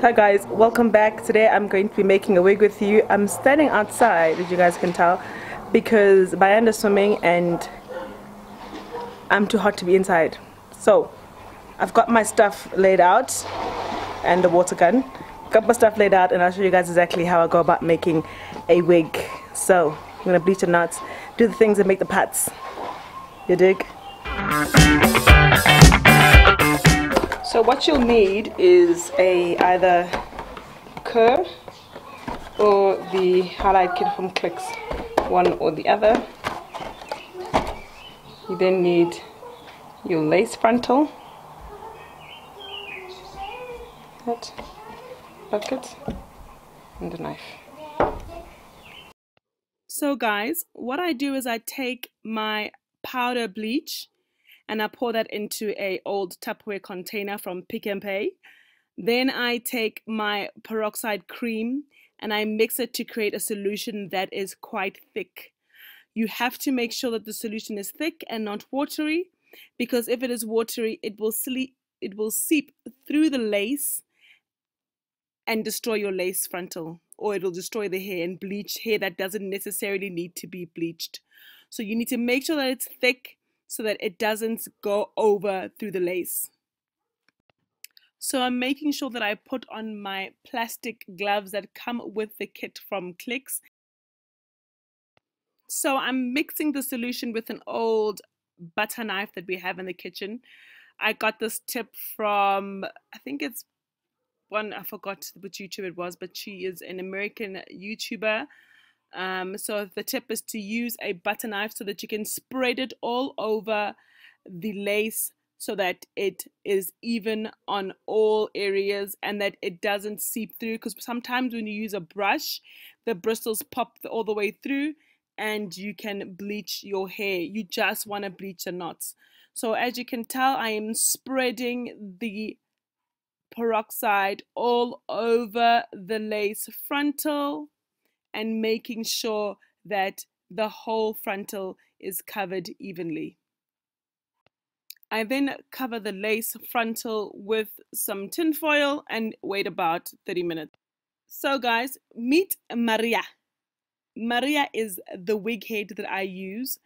Hi guys, welcome back. Today I'm going to be making a wig with you. I'm standing outside, as you guys can tell, because Bayan is swimming and I'm too hot to be inside. So I've got my stuff laid out and the water gun. Got my stuff laid out and I'll show you guys exactly how I go about making a wig. So I'm gonna bleach the knots, do the things and make the pats. You dig? So what you'll need is either curl or the highlight kit from Clicks, one or the other. You then need your lace frontal, that bucket, and a knife. So guys, what I do is I take my powder bleach and I pour that into a old Tupperware container from Pick n Pay. Then I take my peroxide cream and I mix it to create a solution that is quite thick. You have to make sure that the solution is thick and not watery, because if it is watery, it will seep through the lace and destroy your lace frontal, or it will destroy the hair and bleach hair that doesn't necessarily need to be bleached. So you need to make sure that it's thick so that it doesn't go over through the lace. So I'm making sure that I put on my plastic gloves that come with the kit from Clicks. So I'm mixing the solution with an old butter knife that we have in the kitchen. I got this tip from, I think it's I forgot which YouTuber it was, but she is an American YouTuber. So the tip is to use a butter knife so that you can spread it all over the lace so that it is even on all areas and that it doesn't seep through, because sometimes when you use a brush, the bristles pop all the way through and you can bleach your hair. You just want to bleach the knots. So as you can tell, I am spreading the peroxide all over the lace frontal and making sure that the whole frontal is covered evenly. I then cover the lace frontal with some tin foil and wait about 30 minutes. So guys, meet Maria. Maria is the wig head that I use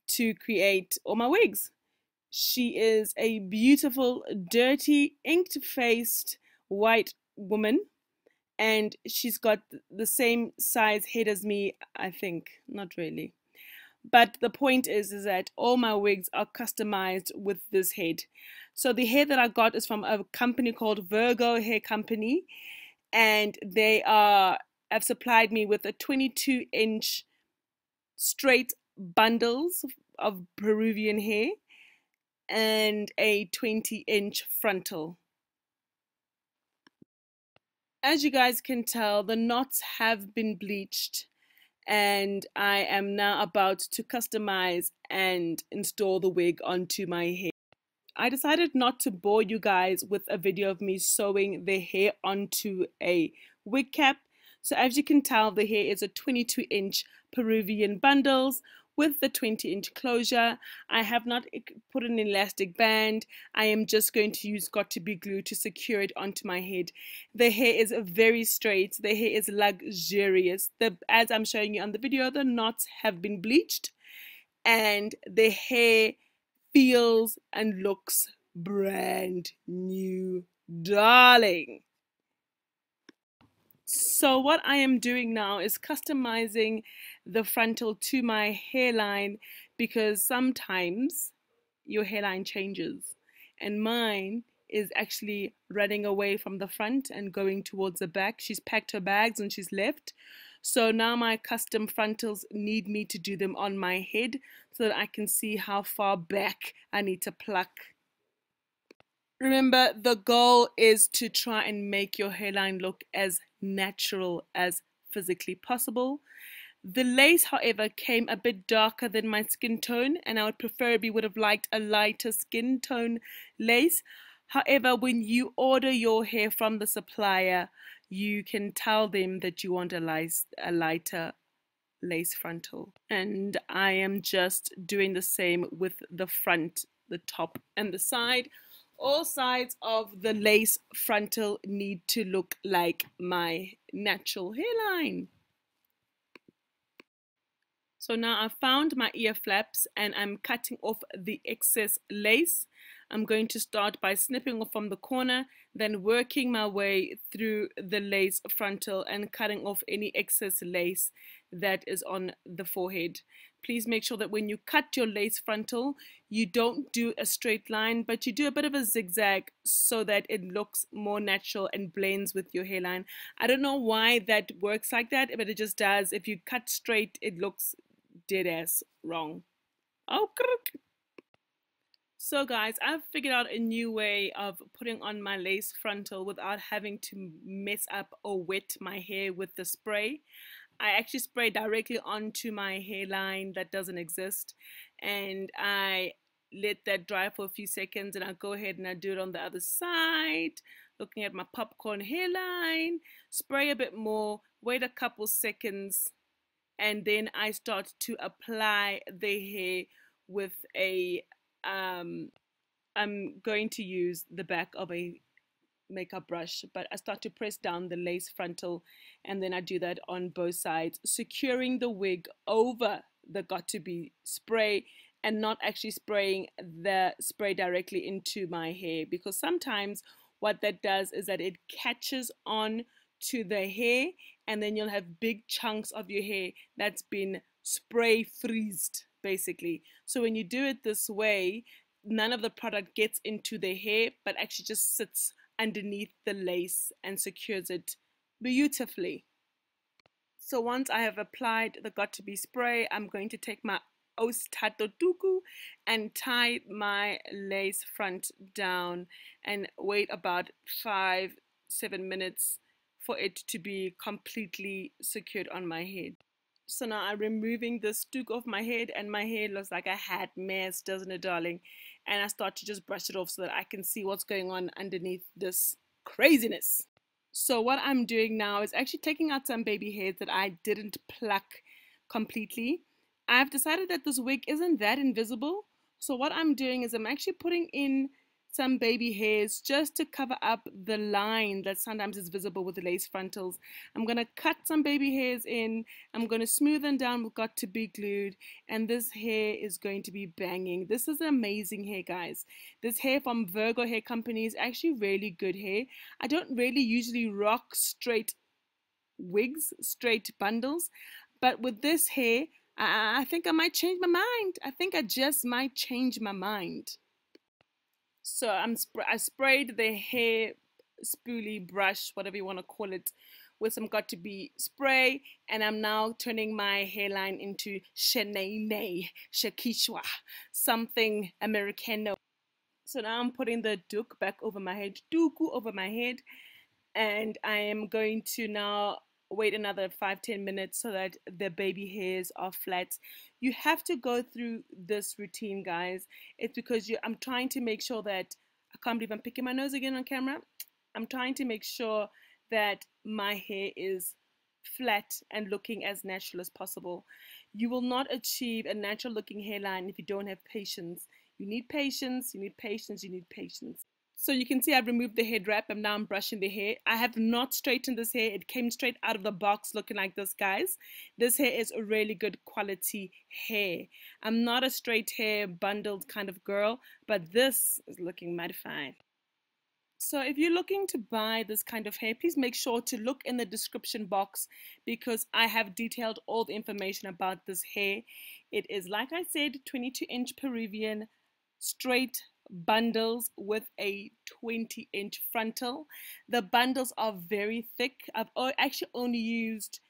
to create all my wigs. She is a beautiful, dirty, inked-faced white woman, and she's got the same size head as me, I think. Not really. But the point is that all my wigs are customized with this head. So the hair that I got is from a company called Virgo Hair Company, and they have supplied me with a 22-inch straight bundles of Peruvian hair and a 20-inch frontal. As you guys can tell, the knots have been bleached and I am now about to customize and install the wig onto my hair. I decided not to bore you guys with a video of me sewing the hair onto a wig cap. So as you can tell, the hair is a 22-inch Peruvian bundles with the 20-inch closure. I have not put an elastic band. I am just going to use got-to-be glue to secure it onto my head. The hair is very straight. The hair is luxurious. As I'm showing you on the video, the knots have been bleached and the hair feels and looks brand new, darling. So what I am doing now is customizing the frontal to my hairline, because sometimes your hairline changes and mine is actually running away from the front and going towards the back. She's packed her bags and she's left. So now my custom frontals need me to do them on my head so that I can see how far back I need to pluck. Remember, the goal is to try and make your hairline look as natural as physically possible. The lace, however, came a bit darker than my skin tone, and I would have liked a lighter skin tone lace. However, when you order your hair from the supplier, you can tell them that you want a lighter lace frontal. And I am just doing the same with the front, the top, and the side. All sides of the lace frontal need to look like my natural hairline. So now I've found my ear flaps and I'm cutting off the excess lace. I'm going to start by snipping off from the corner, then working my way through the lace frontal and cutting off any excess lace that is on the forehead. Please make sure that when you cut your lace frontal, you don't do a straight line, but you do a bit of a zigzag so that it looks more natural and blends with your hairline. I don't know why that works like that, but it just does. If you cut straight, it looks dead ass wrong. Oh, so guys, I've figured out a new way of putting on my lace frontal without having to mess up or wet my hair with the spray. I actually spray directly onto my hairline that doesn't exist, and I let that dry for a few seconds, and I go ahead and I do it on the other side, looking at my popcorn hairline, spray a bit more, wait a couple seconds, and then I start to apply the hair with a I'm going to use the back of a makeup brush, but I start to press down the lace frontal, and then I do that on both sides, securing the wig over the got to be spray and not actually spraying the spray directly into my hair, because sometimes what that does is that it catches on to the hair and then you'll have big chunks of your hair that's been spray freezed basically. So when you do it this way, none of the product gets into the hair but actually just sits underneath the lace and secures it beautifully. So once I have applied the got to be spray, I'm going to take my Ostato Tuku and tie my lace front down and wait about 5-7 minutes for it to be completely secured on my head. So now I'm removing the stook off my head, and my hair looks like a hat mess, doesn't it, darling? And I start to just brush it off so that I can see what's going on underneath this craziness. So what I'm doing now is actually taking out some baby hairs that I didn't pluck completely. I've decided that this wig isn't that invisible. So what I'm doing is I'm actually putting in some baby hairs just to cover up the line that sometimes is visible with the lace frontals. I'm going to cut some baby hairs in. I'm going to smooth them down with got to be glued. And this hair is going to be banging. This is amazing hair, guys. This hair from Virgo Hair Company is actually really good hair. I don't really usually rock straight wigs, straight bundles. But with this hair, I think I might change my mind. I think I just might change my mind. So I sprayed the hair spoolie brush, whatever you want to call it, with some got to be spray, and I'm now turning my hairline into Shanae, Shakishwa, something Americano. So now I'm putting the duke back over my head, duku over my head, and I am going to now wait another 5-10 minutes so that the baby hairs are flat. You have to go through this routine, guys. It's because I'm trying to make sure that, I can't believe I'm picking my nose again on camera. I'm trying to make sure that my hair is flat and looking as natural as possible. You will not achieve a natural looking hairline if you don't have patience. You need patience, you need patience, you need patience. So you can see I've removed the head wrap and now I'm brushing the hair. I have not straightened this hair. It came straight out of the box looking like this, guys. This hair is a really good quality hair. I'm not a straight hair bundled kind of girl, but this is looking mighty fine. So if you're looking to buy this kind of hair, please make sure to look in the description box because I have detailed all the information about this hair. It is, like I said, 22-inch Peruvian straight bundles with a 20-inch frontal. The bundles are very thick. I've actually only used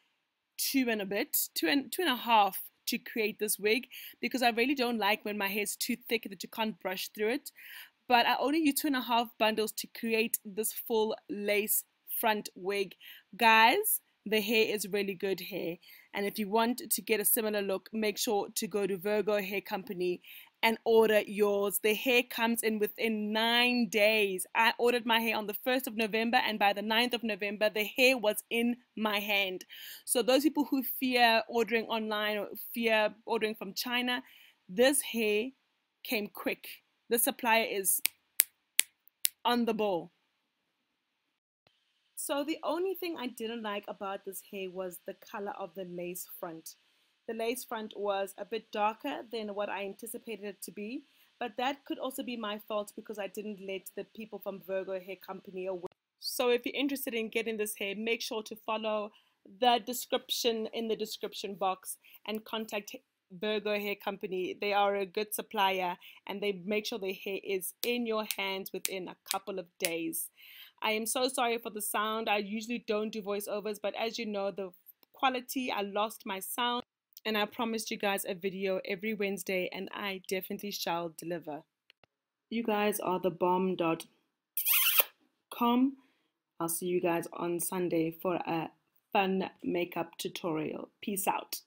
two and a half to create this wig because I really don't like when my hair is too thick that you can't brush through it. But I only used 2.5 bundles to create this full lace front wig. Guys, the hair is really good hair. And if you want to get a similar look, make sure to go to Virgo Hair Company and order yours. The hair comes in within 9 days. I ordered my hair on the 1st of November, and by the 9th of November, the hair was in my hand. So those people who fear ordering online or fear ordering from China, this hair came quick. The supplier is on the ball. So the only thing I didn't like about this hair was the color of the lace front. The lace front was a bit darker than what I anticipated it to be, but that could also be my fault because I didn't let the people from Virgo Hair Company aware. So if you're interested in getting this hair, make sure to follow the description in the description box and contact Virgo Hair Company. They are a good supplier and they make sure the hair is in your hands within a couple of days. I am so sorry for the sound. I usually don't do voiceovers, but as you know, the quality, I lost my sound. And I promised you guys a video every Wednesday, and I definitely shall deliver. You guys are the bomb.com. I'll see you guys on Sunday for a fun makeup tutorial. Peace out.